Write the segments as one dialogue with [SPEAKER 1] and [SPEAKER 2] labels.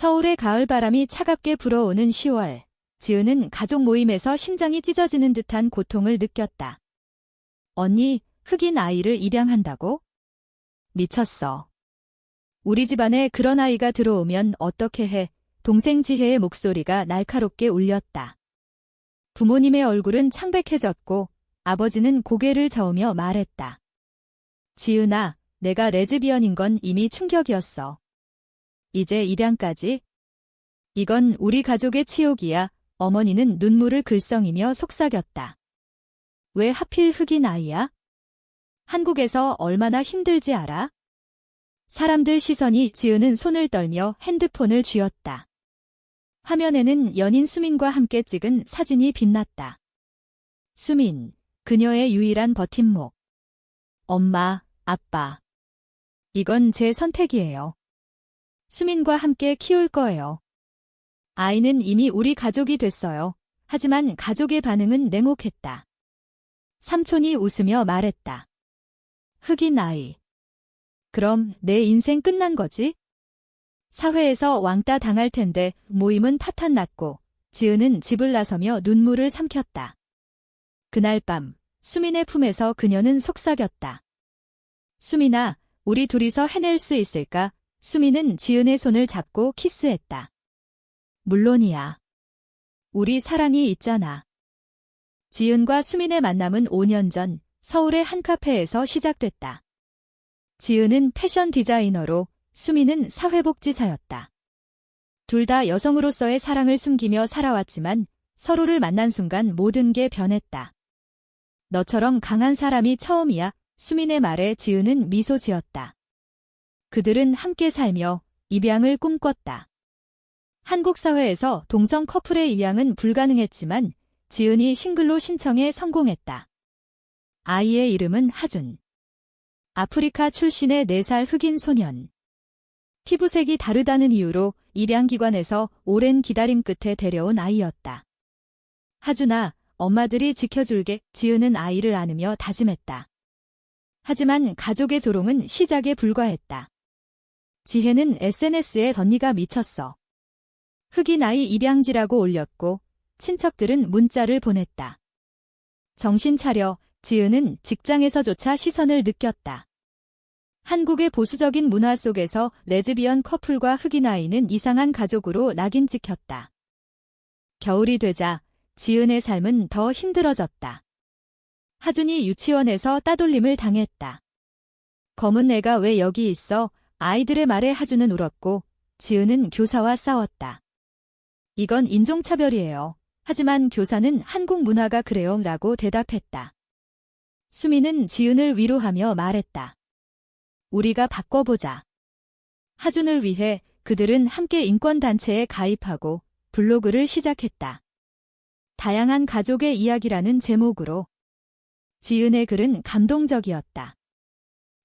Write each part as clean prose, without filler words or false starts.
[SPEAKER 1] 서울의 가을바람이 차갑게 불어오는 10월, 지은은 가족 모임에서 심장이 찢어지는 듯한 고통을 느꼈다. 언니, 흑인 아이를 입양한다고? 미쳤어. 우리 집안에 그런 아이가 들어오면 어떻게 해? 동생 지혜의 목소리가 날카롭게 울렸다. 부모님의 얼굴은 창백해졌고 아버지는 고개를 저으며 말했다. 지은아, 내가 레즈비언인 건 이미 충격이었어. 이제 입양까지? 이건 우리 가족의 치욕이야. 어머니는 눈물을 글썽이며 속삭였다. 왜 하필 흑인 아이야? 한국에서 얼마나 힘들지 알아? 사람들 시선이 지은은 손을 떨며 핸드폰을 쥐었다. 화면에는 연인 수민과 함께 찍은 사진이 빛났다. 수민, 그녀의 유일한 버팀목. 엄마, 아빠. 이건 제 선택이에요. 수민과 함께 키울 거예요. 아이는 이미 우리 가족이 됐어요. 하지만 가족의 반응은 냉혹했다. 삼촌이 웃으며 말했다. 흑인 아이. 그럼 내 인생 끝난 거지? 사회에서 왕따 당할 텐데 모임은 파탄 났고 지은은 집을 나서며 눈물을 삼켰다. 그날 밤 수민의 품에서 그녀는 속삭였다. 수민아, 우리 둘이서 해낼 수 있을까? 수민은 지은의 손을 잡고 키스했다. 물론이야. 우리 사랑이 있잖아. 지은과 수민의 만남은 5년 전 서울의 한 카페에서 시작됐다. 지은은 패션 디자이너로 수민은 사회복지사였다. 둘 다 여성으로서의 사랑을 숨기며 살아왔지만 서로를 만난 순간 모든 게 변했다. 너처럼 강한 사람이 처음이야. 수민의 말에 지은은 미소 지었다. 그들은 함께 살며 입양을 꿈꿨다. 한국 사회에서 동성 커플의 입양은 불가능했지만 지은이 싱글로 신청해 성공했다. 아이의 이름은 하준. 아프리카 출신의 4살 흑인 소년. 피부색이 다르다는 이유로 입양기관에서 오랜 기다림 끝에 데려온 아이였다. 하준아, 엄마들이 지켜줄게. 지은은 아이를 안으며 다짐했다. 하지만 가족의 조롱은 시작에 불과했다. 지혜는 SNS에 언니가 미쳤어. 흑인 아이 입양지라고 올렸고 친척들은 문자를 보냈다. 정신 차려. 지은은 직장에서조차 시선을 느꼈다. 한국의 보수적인 문화 속에서 레즈비언 커플과 흑인 아이는 이상한 가족으로 낙인 찍혔다. 겨울이 되자 지은의 삶은 더 힘들어졌다. 하준이 유치원에서 따돌림을 당했다. 검은 애가 왜 여기 있어? 아이들의 말에 하준은 울었고 지은은 교사와 싸웠다. 이건 인종차별이에요. 하지만 교사는 한국 문화가 그래요 라고 대답했다. 수민은 지은을 위로하며 말했다. 우리가 바꿔보자. 하준을 위해 그들은 함께 인권단체에 가입하고 블로그를 시작했다. 다양한 가족의 이야기라는 제목으로. 지은의 글은 감동적이었다.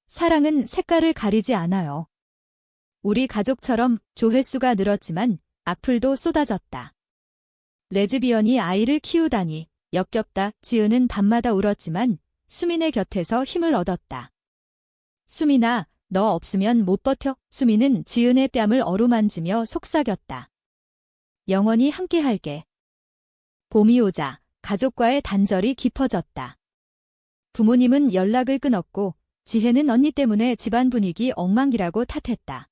[SPEAKER 1] 사랑은 색깔을 가리지 않아요. 우리 가족처럼 조회수가 늘었지만 악플도 쏟아졌다. 레즈비언이 아이를 키우다니 역겹다. 지은은 밤마다 울었지만 수민의 곁에서 힘을 얻었다. 수민아, 너 없으면 못 버텨. 수민은 지은의 뺨을 어루만지며 속삭였다. 영원히 함께할게. 봄이 오자 가족과의 단절이 깊어졌다. 부모님은 연락을 끊었고 지혜는 언니 때문에 집안 분위기 엉망이라고 탓했다.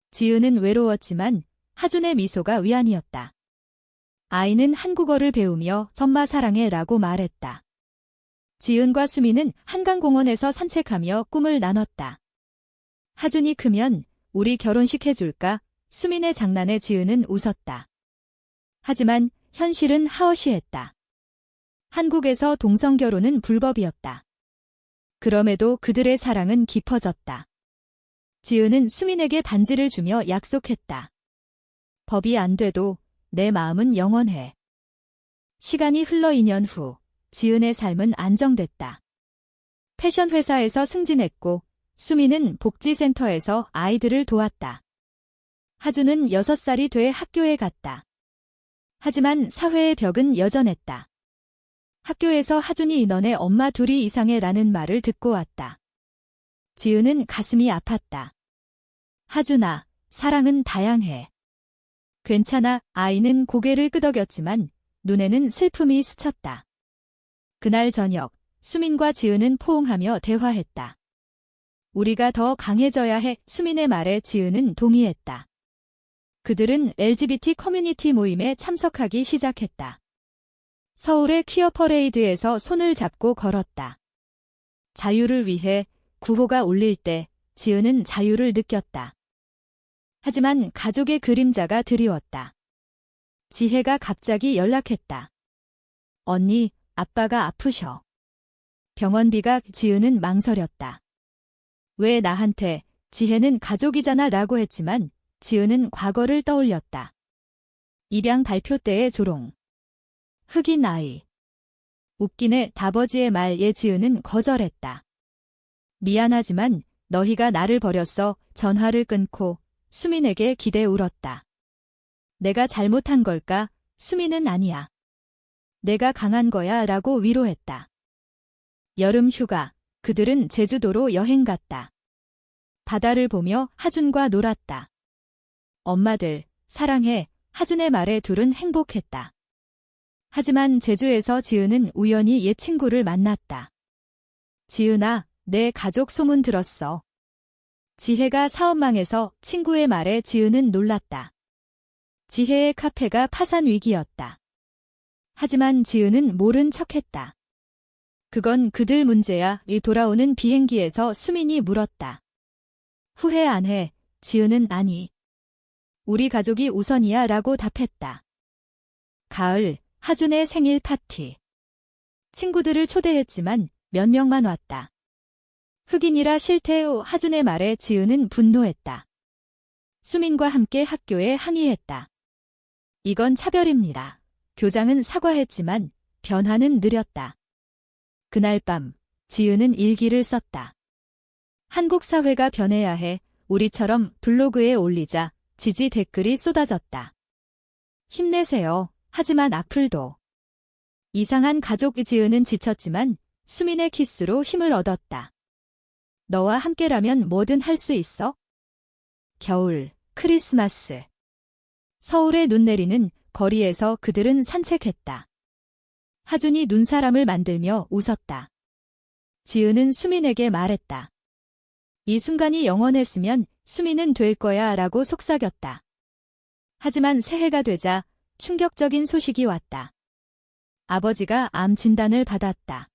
[SPEAKER 1] 지은은 외로웠지만 하준의 미소가 위안이었다. 아이는 한국어를 배우며 엄마 사랑해 라고 말했다. 지은과 수민은 한강공원에서 산책하며 꿈을 나눴다. 하준이 크면 우리 결혼식 해줄까? 수민의 장난에 지은은 웃었다. 하지만 현실은 하어시했다. 한국에서 동성결혼은 불법이었다. 그럼에도 그들의 사랑은 깊어졌다. 지은은 수민에게 반지를 주며 약속했다. 법이 안 돼도 내 마음은 영원해. 시간이 흘러 2년 후 지은의 삶은 안정됐다. 패션 회사에서 승진했고 수민은 복지센터에서 아이들을 도왔다. 하준은 6살이 돼 학교에 갔다. 하지만 사회의 벽은 여전했다. 학교에서 하준이 인원의 엄마 둘이 이상해 라는 말을 듣고 왔다. 지은은 가슴이 아팠다. 하준아, 사랑은 다양해. 괜찮아. 아이는 고개를 끄덕였지만 눈에는 슬픔이 스쳤다. 그날 저녁, 수민과 지은은 포옹하며 대화했다. 우리가 더 강해져야 해. 수민의 말에 지은은 동의했다. 그들은 LGBT 커뮤니티 모임에 참석하기 시작했다. 서울의 퀴어 퍼레이드에서 손을 잡고 걸었다. 자유를 위해 구호가 울릴 때 지은은 자유를 느꼈다. 하지만 가족의 그림자가 드리웠다. 지혜가 갑자기 연락했다. 언니, 아빠가 아프셔. 병원비가. 지은은 망설였다. 왜 나한테? 지혜는 가족이잖아 라고 했지만 지은은 과거를 떠올렸다. 입양 발표 때의 조롱. 흑인 아이. 웃기네. 다버지의 말에 지은은 거절했다. 미안하지만 너희가 나를 버렸어. 전화를 끊고 수민에게 기대 울었다. 내가 잘못한 걸까? 수민은 아니야. 내가 강한 거야 라고 위로했다. 여름 휴가. 그들은 제주도로 여행 갔다. 바다를 보며 하준과 놀았다. 엄마들, 사랑해. 하준의 말에 둘은 행복했다. 하지만 제주에서 지은은 우연히 옛 친구를 만났다. 지은아, 내 가족 소문 들었어. 지혜가 사업망에서. 친구의 말에 지은은 놀랐다. 지혜의 카페가 파산 위기였다. 하지만 지은은 모른 척했다. 그건 그들 문제야. 이 돌아오는 비행기에서 수민이 물었다. 후회 안 해? 지은은 아니. 우리 가족이 우선이야 라고 답했다. 가을, 하준의 생일 파티. 친구들을 초대했지만 몇 명만 왔다. 흑인이라 싫대. 하준의 말에 지은은 분노했다. 수민과 함께 학교에 항의했다. 이건 차별입니다. 교장은 사과했지만 변화는 느렸다. 그날 밤, 지은은 일기를 썼다. 한국 사회가 변해야 해. 우리처럼 블로그에 올리자. 지지 댓글이 쏟아졌다. 힘내세요. 하지만 악플도. 이상한 가족. 지은은 지쳤지만 수민의 키스로 힘을 얻었다. 너와 함께라면 뭐든 할 수 있어? 겨울, 크리스마스. 서울에 눈 내리는 거리에서 그들은 산책했다. 하준이 눈사람을 만들며 웃었다. 지은은 수민에게 말했다. 이 순간이 영원했으면 수민은 될 거야 라고 속삭였다. 하지만 새해가 되자 충격적인 소식이 왔다. 아버지가 암 진단을 받았다.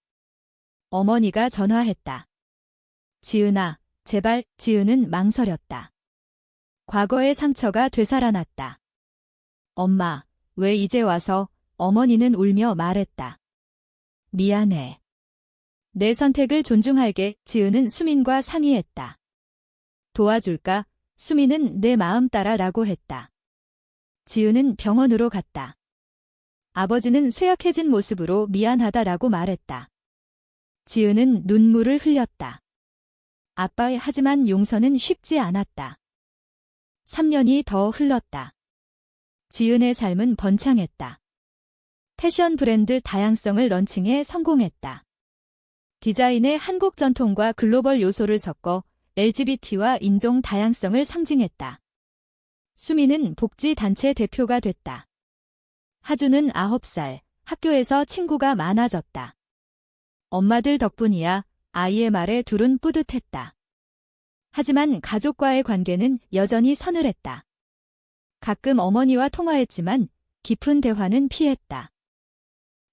[SPEAKER 1] 어머니가 전화했다. 지은아, 제발. 지은은 망설였다. 과거의 상처가 되살아났다. 엄마, 왜 이제 와서? 어머니는 울며 말했다. 미안해. 내 선택을 존중할게. 지은은 수민과 상의했다. 도와줄까? 수민은 내 마음 따라 라고 했다. 지은은 병원으로 갔다. 아버지는 쇠약해진 모습으로 미안하다라고 말했다. 지은은 눈물을 흘렸다. 아빠, 하지만 용서는 쉽지 않았다. 3년이 더 흘렀다. 지은의 삶은 번창했다. 패션 브랜드 다양성을 런칭해 성공했다. 디자인의 한국 전통과 글로벌 요소를 섞어 LGBT와 인종 다양성을 상징했다. 수민은 복지단체 대표가 됐다. 하준은 9살, 학교에서 친구가 많아졌다. 엄마들 덕분이야. 아이의 말에 둘은 뿌듯했다. 하지만 가족과의 관계는 여전히 서늘했다. 가끔 어머니와 통화했지만 깊은 대화는 피했다.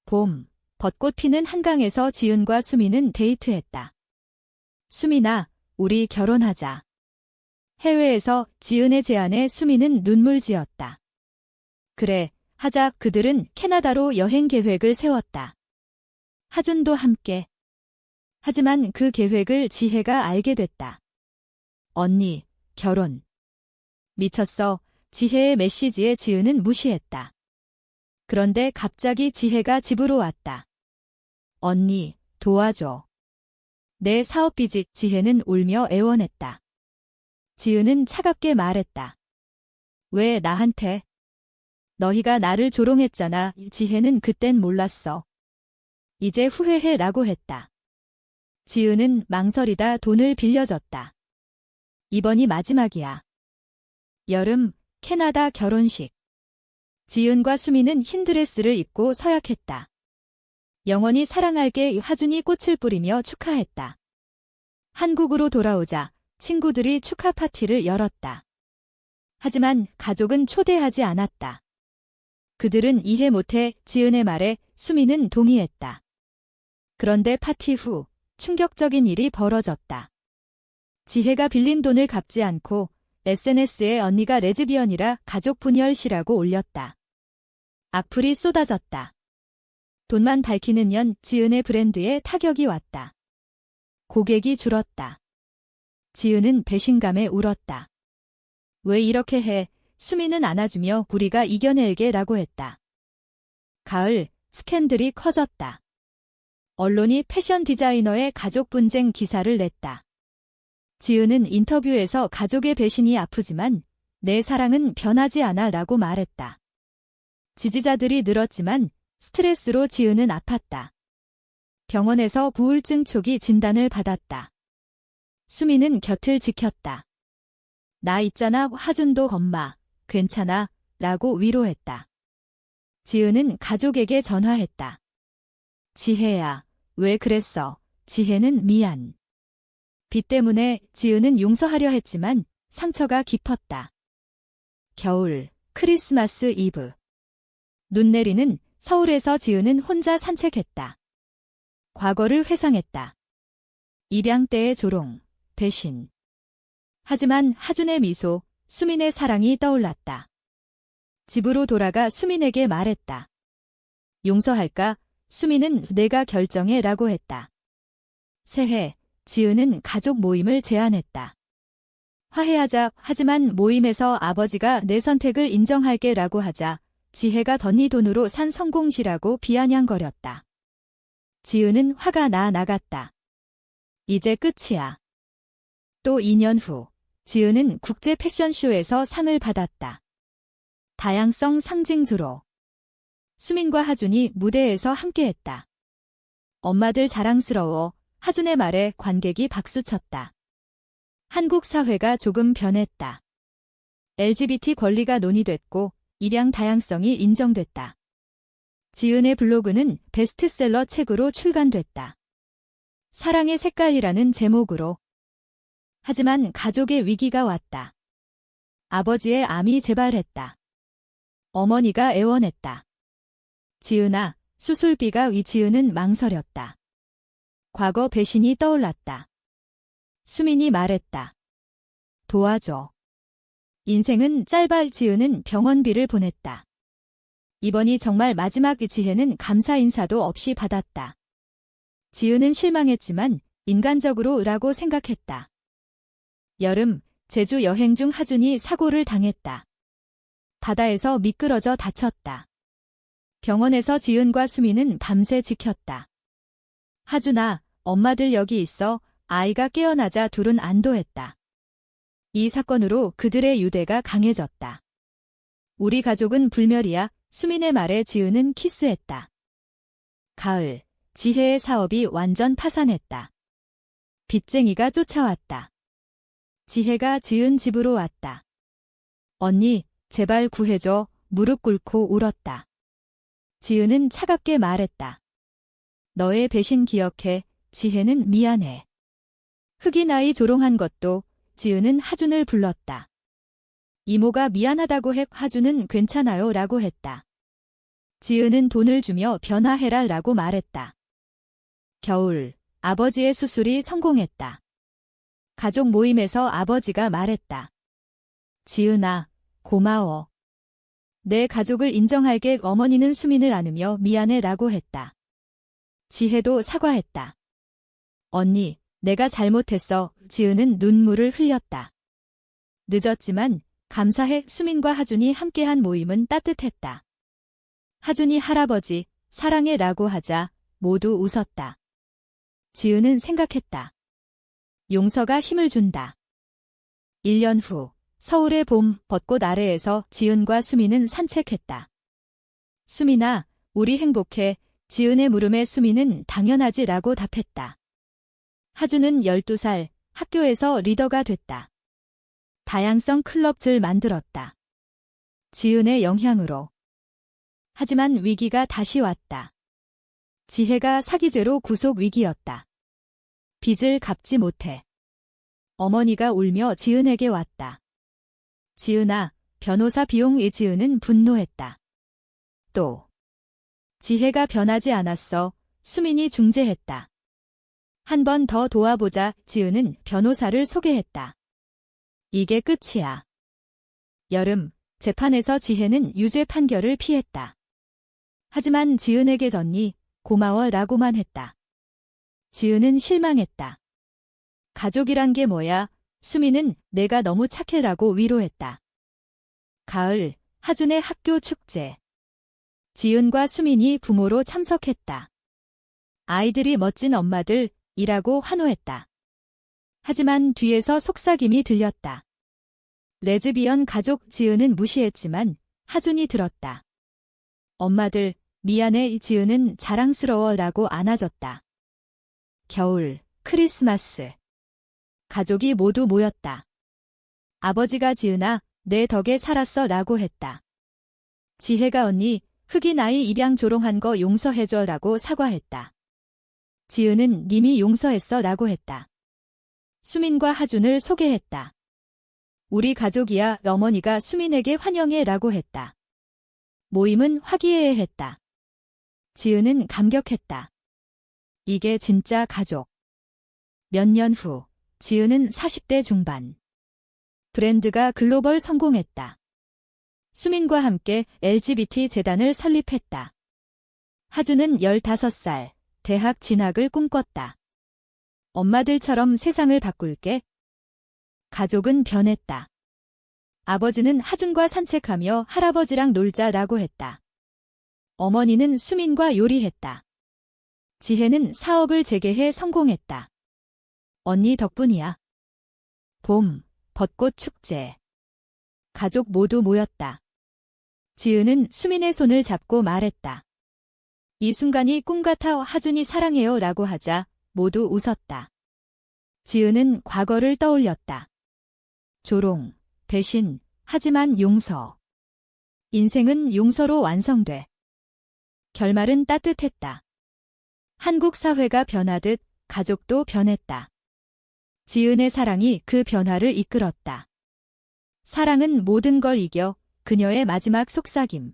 [SPEAKER 1] 봄, 벚꽃 피는 한강에서 지은과 수민은 데이트했다. 수민아, 우리 결혼하자. 해외에서 지은의 제안에 수민은 눈물 지었다. 그래, 하자. 그들은 캐나다로 여행 계획을 세웠다. 하준도 함께. 하지만 그 계획을 지혜가 알게 됐다. 언니, 결혼. 미쳤어. 지혜의 메시지에 지은은 무시했다. 그런데 갑자기 지혜가 집으로 왔다. 언니, 도와줘. 내 사업비지. 지혜는 울며 애원했다. 지은은 차갑게 말했다. 왜 나한테? 너희가 나를 조롱했잖아. 지혜는 그땐 몰랐어. 이제 후회해 라고 했다. 지은은 망설이다 돈을 빌려줬다. 이번이 마지막이야. 여름, 캐나다 결혼식. 지은과 수미는 흰 드레스를 입고 서약했다. 영원히 사랑할게 하준이 꽃을 뿌리며 축하했다. 한국으로 돌아오자 친구들이 축하 파티를 열었다. 하지만 가족은 초대하지 않았다. 그들은 이해 못해 지은의 말에 수미는 동의했다. 그런데 파티 후 충격적인 일이 벌어졌다. 지혜가 빌린 돈을 갚지 않고 SNS에 언니가 레즈비언이라 가족 분열시라고 올렸다. 악플이 쏟아졌다. 돈만 밝히는 년 지은의 브랜드에 타격이 왔다. 고객이 줄었다. 지은은 배신감에 울었다. 왜 이렇게 해? 수미는 안아주며 우리가 이겨낼게 라고 했다. 가을, 스캔들이 커졌다. 언론이 패션 디자이너의 가족 분쟁 기사를 냈다. 지은은 인터뷰에서 가족의 배신이 아프지만 내 사랑은 변하지 않아 라고 말했다. 지지자들이 늘었지만 스트레스로 지은은 아팠다. 병원에서 우울증 초기 진단을 받았다. 수미는 곁을 지켰다. 나 있잖아 하준도 엄마, 괜찮아 라고 위로했다. 지은은 가족에게 전화했다. 지혜야, 왜 그랬어? 지혜는 미안. 빚 때문에 지은은 용서하려 했지만 상처가 깊었다. 겨울, 크리스마스 이브. 눈 내리는 서울에서 지은은 혼자 산책했다. 과거를 회상했다. 입양 때의 조롱, 배신. 하지만 하준의 미소, 수민의 사랑이 떠올랐다. 집으로 돌아가 수민에게 말했다. 용서할까? 수민은 내가 결정해 라고 했다. 새해, 지은은 가족 모임을 제안했다. 화해하자. 하지만 모임에서 아버지가 내 선택을 인정할게 라고 하자 지혜가 던니 돈으로 산 성공시라고 비아냥거렸다. 지은은 화가 나갔다. 이제 끝이야. 또 2년 후, 지은은 국제 패션쇼에서 상을 받았다. 다양성 상징주로. 수민과 하준이 무대에서 함께했다. 엄마들 자랑스러워. 하준의 말에 관객이 박수쳤다. 한국 사회가 조금 변했다. LGBT 권리가 논의됐고 입양 다양성이 인정됐다. 지은의 블로그는 베스트셀러 책으로 출간됐다. 사랑의 색깔이라는 제목으로. 하지만 가족의 위기가 왔다. 아버지의 암이 재발했다. 어머니가 애원했다. 지은아, 수술비가 지은은 망설였다. 과거 배신이 떠올랐다. 수민이 말했다. 도와줘. 인생은 짧아. 지은은 병원비를 보냈다. 이번이 정말 마지막. 지혜는 감사 인사도 없이 받았다. 지은은 실망했지만 인간적으로 라고 생각했다. 여름, 제주 여행 중 하준이 사고를 당했다. 바다에서 미끄러져 다쳤다. 병원에서 지은과 수민은 밤새 지켰다. 하준아, 엄마들 여기 있어. 아이가 깨어나자 둘은 안도했다. 이 사건으로 그들의 유대가 강해졌다. 우리 가족은 불멸이야. 수민의 말에 지은은 키스했다. 가을, 지혜의 사업이 완전 파산했다. 빚쟁이가 쫓아왔다. 지혜가 지은 집으로 왔다. 언니, 제발 구해줘. 무릎 꿇고 울었다. 지은은 차갑게 말했다. 너의 배신 기억해. 지혜는 미안해. 흑인 아이 조롱한 것도. 지은은 하준을 불렀다. 이모가 미안하다고 해. 하준은 괜찮아요 라고 했다. 지은은 돈을 주며 변화해라 라고 말했다. 겨울, 아버지의 수술이 성공했다. 가족 모임에서 아버지가 말했다. 지은아, 고마워. 내 가족을 인정할게. 어머니는 수민을 안으며 미안해 라고 했다. 지혜도 사과했다. 언니, 내가 잘못했어. 지은은 눈물을 흘렸다. 늦었지만 감사해. 수민과 하준이 함께한 모임은 따뜻했다. 하준이 할아버지, 사랑해 라고 하자 모두 웃었다. 지은은 생각했다. 용서가 힘을 준다. 1년 후, 서울의 봄, 벚꽃 아래에서 지은과 수민은 산책했다. 수민아, 우리 행복해. 지은의 물음에 수민은 당연하지 라고 답했다. 하준은 12살, 학교에서 리더가 됐다. 다양성 클럽을 만들었다. 지은의 영향으로. 하지만 위기가 다시 왔다. 지혜가 사기죄로 구속 위기였다. 빚을 갚지 못해. 어머니가 울며 지은에게 왔다. 지은아, 변호사 비용이. 지은은 분노했다. 또. 지혜가 변하지 않았어. 수민이 중재했다. 한 번 더 도와보자. 지은은 변호사를 소개했다. 이게 끝이야. 여름, 재판에서 지혜는 유죄 판결을 피했다. 하지만 지은에게 졌니? 고마워 라고만 했다. 지은은 실망했다. 가족이란 게 뭐야? 수민은 내가 너무 착해라고 위로했다. 가을, 하준의 학교 축제. 지은과 수민이 부모로 참석했다. 아이들이 멋진 엄마들이라고 환호했다. 하지만 뒤에서 속삭임이 들렸다. 레즈비언 가족. 지은은 무시했지만 하준이 들었다. 엄마들, 미안해. 지은은 자랑스러워 라고 안아줬다. 겨울, 크리스마스. 가족이 모두 모였다. 아버지가 지은아, 내 덕에 살았어 라고 했다. 지혜가 언니, 흑인 아이 입양 조롱한 거 용서해줘 라고 사과했다. 지은은 님이 용서했어 라고 했다. 수민과 하준을 소개했다. 우리 가족이야. 어머니가 수민에게 환영해 라고 했다. 모임은 화기애애했다. 지은은 감격했다. 이게 진짜 가족. 몇 년 후, 지은은 40대 중반. 브랜드가 글로벌 성공했다. 수민과 함께 LGBT 재단을 설립했다. 하준은 15살, 대학 진학을 꿈꿨다. 엄마들처럼 세상을 바꿀게. 가족은 변했다. 아버지는 하준과 산책하며 할아버지랑 놀자라고 했다. 어머니는 수민과 요리했다. 지혜는 사업을 재개해 성공했다. 언니 덕분이야. 봄, 벚꽃 축제. 가족 모두 모였다. 지은은 수민의 손을 잡고 말했다. 이 순간이 꿈 같아. 하준이 사랑해요 라고 하자 모두 웃었다. 지은은 과거를 떠올렸다. 조롱, 배신, 하지만 용서. 인생은 용서로 완성돼. 결말은 따뜻했다. 한국 사회가 변하듯 가족도 변했다. 지은의 사랑이 그 변화를 이끌었다. 사랑은 모든 걸 이겨. 그녀의 마지막 속삭임.